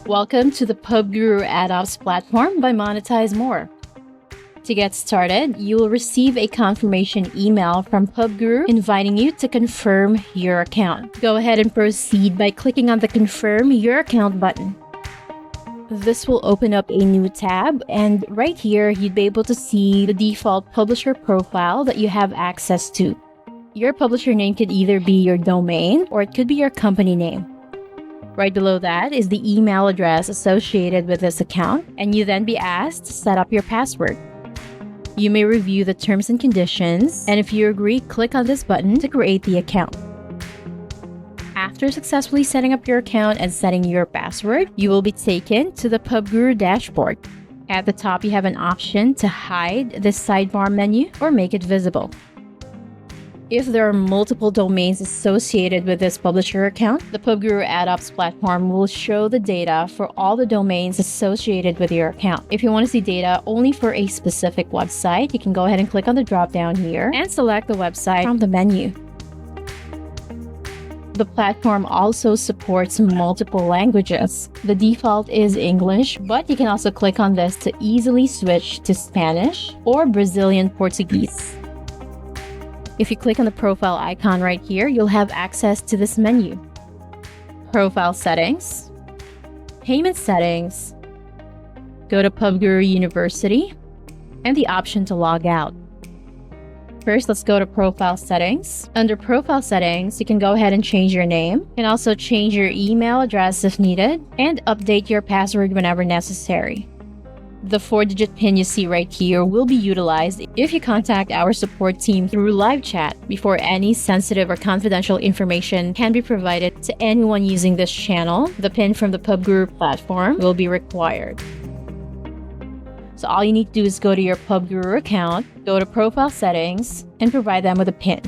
Welcome to the PubGuru AdOps platform by Monetize More. To get started, you will receive a confirmation email from PubGuru inviting you to confirm your account. Go ahead and proceed by clicking on the Confirm Your Account button. This will open up a new tab, and right here, you'd be able to see the default publisher profile that you have access to. Your publisher name could either be your domain or it could be your company name. Right below that is the email address associated with this account, and you then be asked to set up your password. You may review the terms and conditions, and if you agree, click on this button to create the account. After successfully setting up your account and setting your password, you will be taken to the PubGuru dashboard. At the top, you have an option to hide this sidebar menu or make it visible. If there are multiple domains associated with this publisher account, the PubGuru AdOps platform will show the data for all the domains associated with your account. If you want to see data only for a specific website, you can go ahead and click on the drop-down here and select the website from the menu. The platform also supports multiple languages. The default is English, but you can also click on this to easily switch to Spanish or Brazilian Portuguese. If you click on the profile icon right here, you'll have access to this menu. Profile settings, payment settings, go to PubGuru University, and the option to log out. First, let's go to profile settings. Under profile settings, you can go ahead and change your name. You can also change your email address if needed, and update your password whenever necessary. The 4-digit PIN you see right here will be utilized if you contact our support team through live chat before any sensitive or confidential information can be provided to anyone using this channel. The PIN from the PubGuru platform will be required. So all you need to do is go to your PubGuru account, go to profile settings, and provide them with a PIN.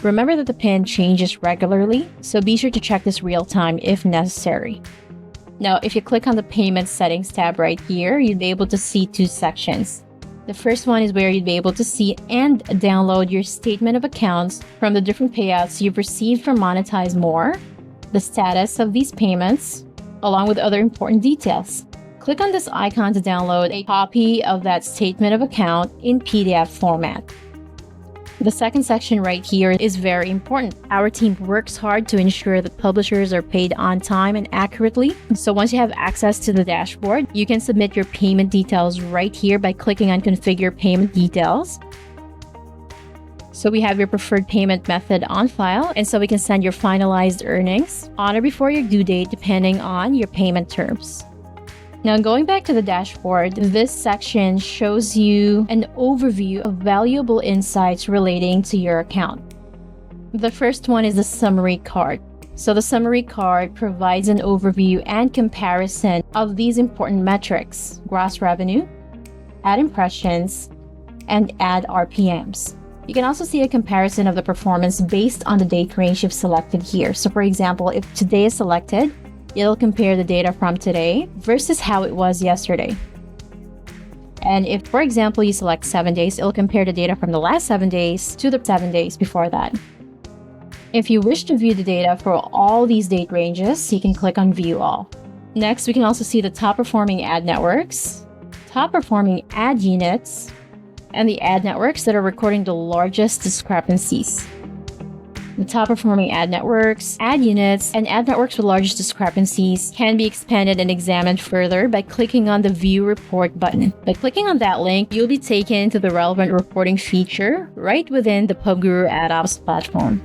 Remember that the PIN changes regularly, so be sure to check this real time if necessary. Now, if you click on the Payment Settings tab right here, you'd be able to see two sections. The first one is where you'd be able to see and download your statement of accounts from the different payouts you've received from Monetize More, the status of these payments, along with other important details. Click on this icon to download a copy of that statement of account in PDF format. The second section right here is very important. Our team works hard to ensure that publishers are paid on time and accurately. So once you have access to the dashboard, you can submit your payment details right here by clicking on Configure Payment Details. So we have your preferred payment method on file, and so we can send your finalized earnings on or before your due date depending on your payment terms. Now, going back to the dashboard, this section shows you an overview of valuable insights relating to your account. The first one is the summary card. So the summary card provides an overview and comparison of these important metrics: gross revenue, ad impressions, and ad RPMs. You can also see a comparison of the performance based on the date range you've selected here. So for example, if today is selected, it'll compare the data from today versus how it was yesterday. And if, for example, you select 7 days, it'll compare the data from the last 7 days to the 7 days before that. If you wish to view the data for all these date ranges, you can click on View All. Next, we can also see the top performing ad networks, top performing ad units, and the ad networks that are recording the largest discrepancies. The top performing ad networks, ad units, and ad networks with largest discrepancies can be expanded and examined further by clicking on the View Report button. By clicking on that link, you'll be taken to the relevant reporting feature right within the PubGuru AdOps platform.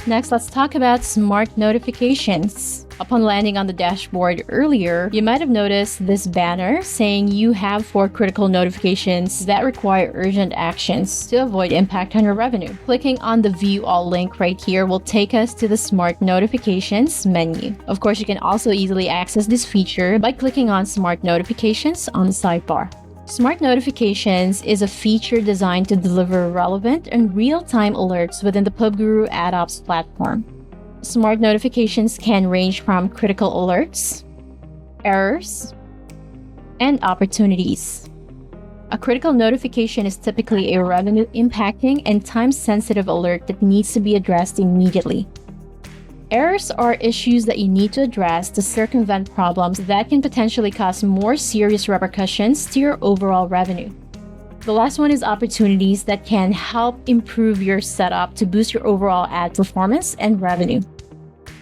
Next, let's talk about smart notifications. Upon landing on the dashboard earlier, you might have noticed this banner saying you have 4 critical notifications that require urgent actions to avoid impact on your revenue. Clicking on the View All link right here will take us to the Smart Notifications menu. Of course, you can also easily access this feature by clicking on Smart Notifications on the sidebar. Smart Notifications is a feature designed to deliver relevant and real-time alerts within the PubGuru AdOps platform. Smart Notifications can range from critical alerts, errors, and opportunities. A critical notification is typically a revenue-impacting and time-sensitive alert that needs to be addressed immediately. Errors are issues that you need to address to circumvent problems that can potentially cause more serious repercussions to your overall revenue. The last one is opportunities that can help improve your setup to boost your overall ad performance and revenue.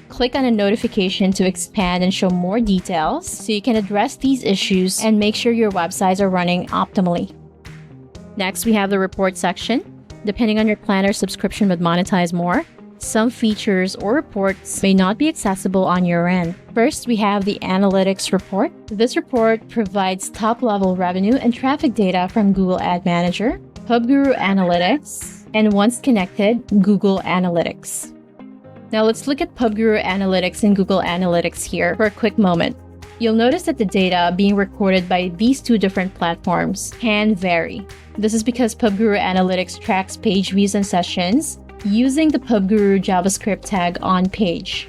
Click on a notification to expand and show more details so you can address these issues and make sure your websites are running optimally. Next, we have the report section. Depending on your plan or subscription with Monetize More, some features or reports may not be accessible on your end. First, we have the Analytics report. This report provides top-level revenue and traffic data from Google Ad Manager, PubGuru Analytics, and once connected, Google Analytics. Now let's look at PubGuru Analytics and Google Analytics here for a quick moment. You'll notice that the data being recorded by these two different platforms can vary. This is because PubGuru Analytics tracks page views and sessions using the PubGuru JavaScript tag on page.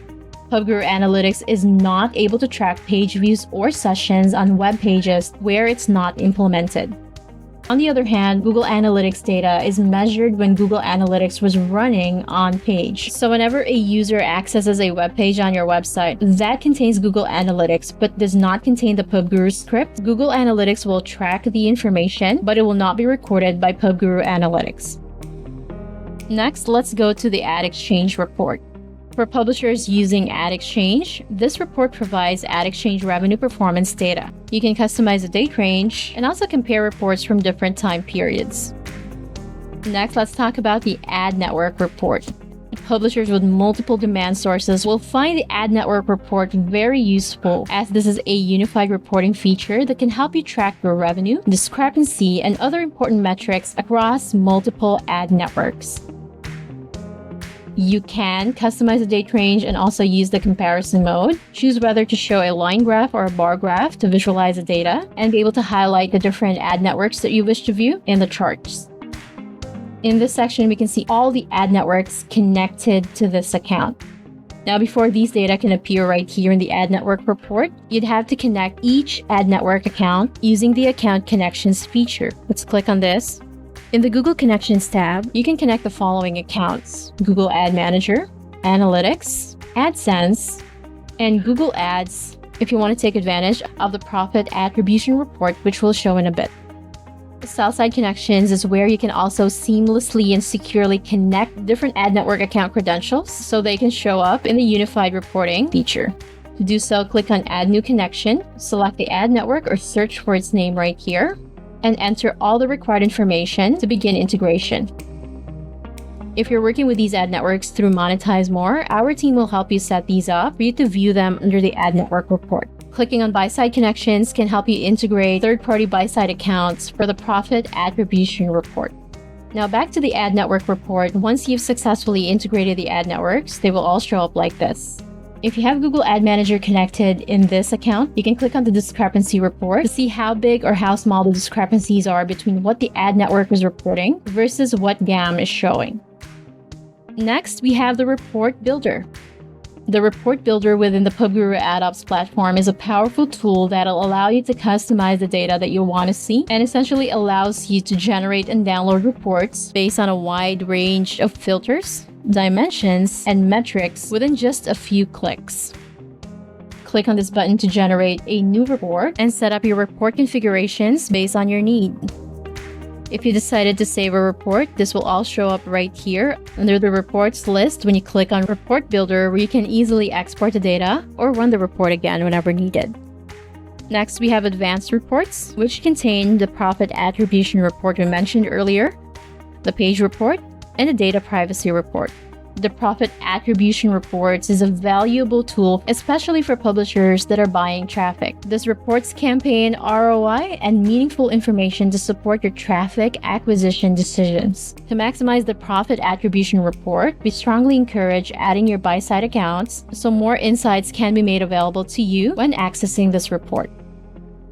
PubGuru Analytics is not able to track page views or sessions on web pages where it's not implemented. On the other hand, Google Analytics data is measured when Google Analytics was running on page. So whenever a user accesses a web page on your website that contains Google Analytics but does not contain the PubGuru script, Google Analytics will track the information, but it will not be recorded by PubGuru Analytics. Next, let's go to the Ad Exchange report. For publishers using Ad Exchange, this report provides Ad Exchange revenue performance data. You can customize the date range and also compare reports from different time periods. Next, let's talk about the Ad Network report. Publishers with multiple demand sources will find the Ad Network report very useful, as this is a unified reporting feature that can help you track your revenue, discrepancy, and other important metrics across multiple ad networks. You can customize the date range and also use the comparison mode. Choose whether to show a line graph or a bar graph to visualize the data and be able to highlight the different ad networks that you wish to view in the charts. In this section, we can see all the ad networks connected to this account. Now, before these data can appear right here in the ad network report, you'd have to connect each ad network account using the Account Connections feature. Let's click on this. In the Google Connections tab, you can connect the following accounts: Google Ad Manager, Analytics, AdSense, and Google Ads if you want to take advantage of the Profit Attribution report, which we'll show in a bit. Sell-side connections is where you can also seamlessly and securely connect different ad network account credentials so they can show up in the unified reporting feature. To do so, click on Add New Connection, select the ad network or search for its name right here, and enter all the required information to begin integration. If you're working with these ad networks through Monetize More, our team will help you set these up for you to view them under the ad network report. Clicking on buy-side connections can help you integrate third-party buy-side accounts for the Profit Attribution report. Now back to the ad network report. Once you've successfully integrated the ad networks, they will all show up like this. If you have Google Ad Manager connected in this account, you can click on the discrepancy report to see how big or how small the discrepancies are between what the ad network is reporting versus what GAM is showing. Next, we have the Report Builder. The Report Builder within the PubGuru AdOps platform is a powerful tool that'll allow you to customize the data that you want to see and essentially allows you to generate and download reports based on a wide range of filters, dimensions, and metrics within just a few clicks. Click on this button to generate a new report and set up your report configurations based on your need. If you decided to save a report, this will all show up right here under the reports list when you click on Report Builder, where you can easily export the data or run the report again whenever needed. Next, we have Advanced Reports, which contain the Profit Attribution report we mentioned earlier, the Page Report, and the Data Privacy Report. The Profit Attribution reports is a valuable tool, especially for publishers that are buying traffic. This reports campaign ROI and meaningful information to support your traffic acquisition decisions. To maximize the Profit Attribution report, we strongly encourage adding your buy-side accounts so more insights can be made available to you when accessing this report.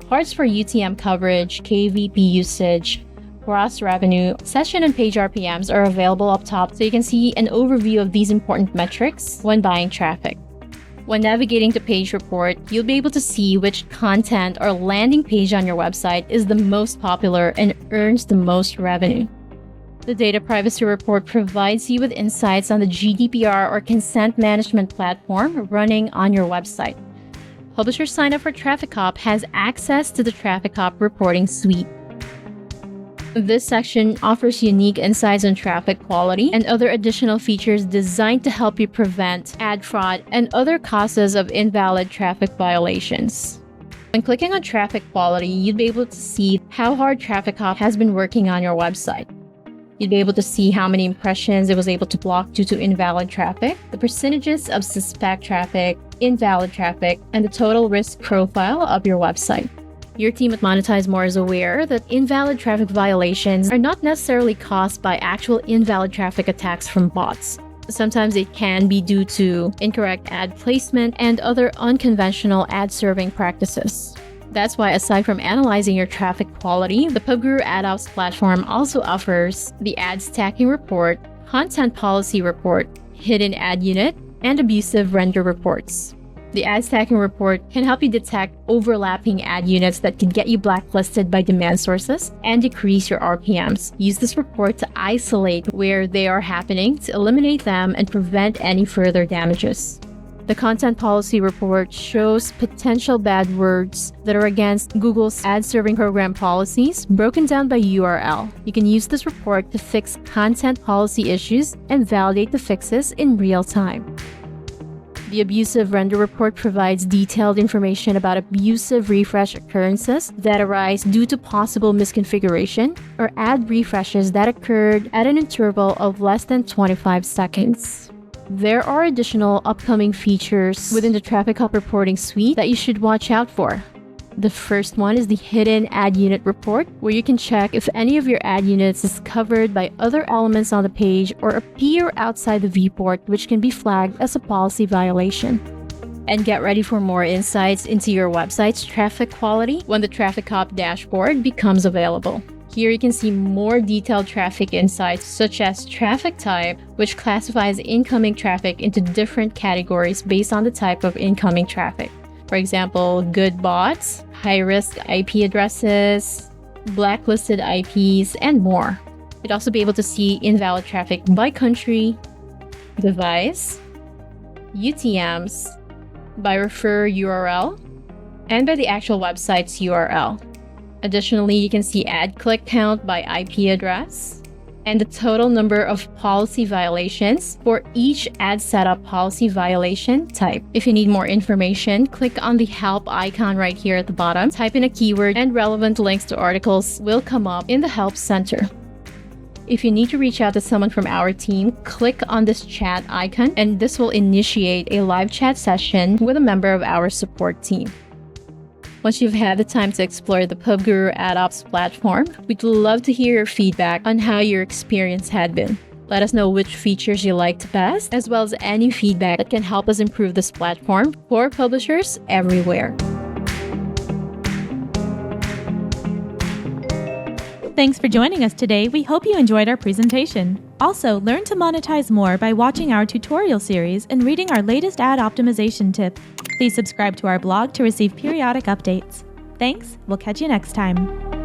Parts for UTM coverage, KVP usage, gross revenue, session and page RPMs are available up top so you can see an overview of these important metrics when buying traffic. When navigating to Page Report, you'll be able to see which content or landing page on your website is the most popular and earns the most revenue. The Data Privacy Report provides you with insights on the GDPR or consent management platform running on your website. Publishers sign up for Traffic Cop has access to the Traffic Cop reporting suite. This section offers unique insights on traffic quality and other additional features designed to help you prevent ad fraud and other causes of invalid traffic violations. When clicking on traffic quality, you'd be able to see how hard Traffic Cop has been working on your website. You'd be able to see how many impressions it was able to block due to invalid traffic, the percentages of suspect traffic, invalid traffic, and the total risk profile of your website. Your team at Monetize More is aware that invalid traffic violations are not necessarily caused by actual invalid traffic attacks from bots. Sometimes it can be due to incorrect ad placement and other unconventional ad serving practices. That's why, aside from analyzing your traffic quality, the PubGuru AdOps platform also offers the Ad Stacking Report, Content Policy Report, Hidden Ad Unit, and Abusive Render Reports. The Ad Stacking Report can help you detect overlapping ad units that can get you blacklisted by demand sources and decrease your RPMs. Use this report to isolate where they are happening, to eliminate them, and prevent any further damages. The Content Policy Report shows potential bad words that are against Google's ad serving program policies, broken down by URL. You can use this report to fix content policy issues and validate the fixes in real time. The Abusive Render Report provides detailed information about abusive refresh occurrences that arise due to possible misconfiguration or ad refreshes that occurred at an interval of less than 25 seconds. There are additional upcoming features within the Traffic Cop reporting suite that you should watch out for. The first one is the Hidden Ad Unit Report, where you can check if any of your ad units is covered by other elements on the page or appear outside the viewport, which can be flagged as a policy violation. And get ready for more insights into your website's traffic quality when the Traffic Cop dashboard becomes available. Here you can see more detailed traffic insights such as traffic type, which classifies incoming traffic into different categories based on the type of incoming traffic. For example, good bots, high-risk IP addresses, blacklisted IPs, and more. You'd also be able to see invalid traffic by country, device, UTMs, by refer URL, and by the actual website's URL. Additionally, you can see ad click count by IP address, and the total number of policy violations for each ad setup policy violation type. If you need more information, click on the help icon right here at the bottom, type in a keyword, and relevant links to articles will come up in the help center. If you need to reach out to someone from our team, click on this chat icon, and this will initiate a live chat session with a member of our support team. Once you've had the time to explore the PubGuru AdOps platform, we'd love to hear your feedback on how your experience had been. Let us know which features you liked best, as well as any feedback that can help us improve this platform for publishers everywhere. Thanks for joining us today. We hope you enjoyed our presentation. Also, learn to monetize more by watching our tutorial series and reading our latest ad optimization tip. Please subscribe to our blog to receive periodic updates. Thanks. We'll catch you next time.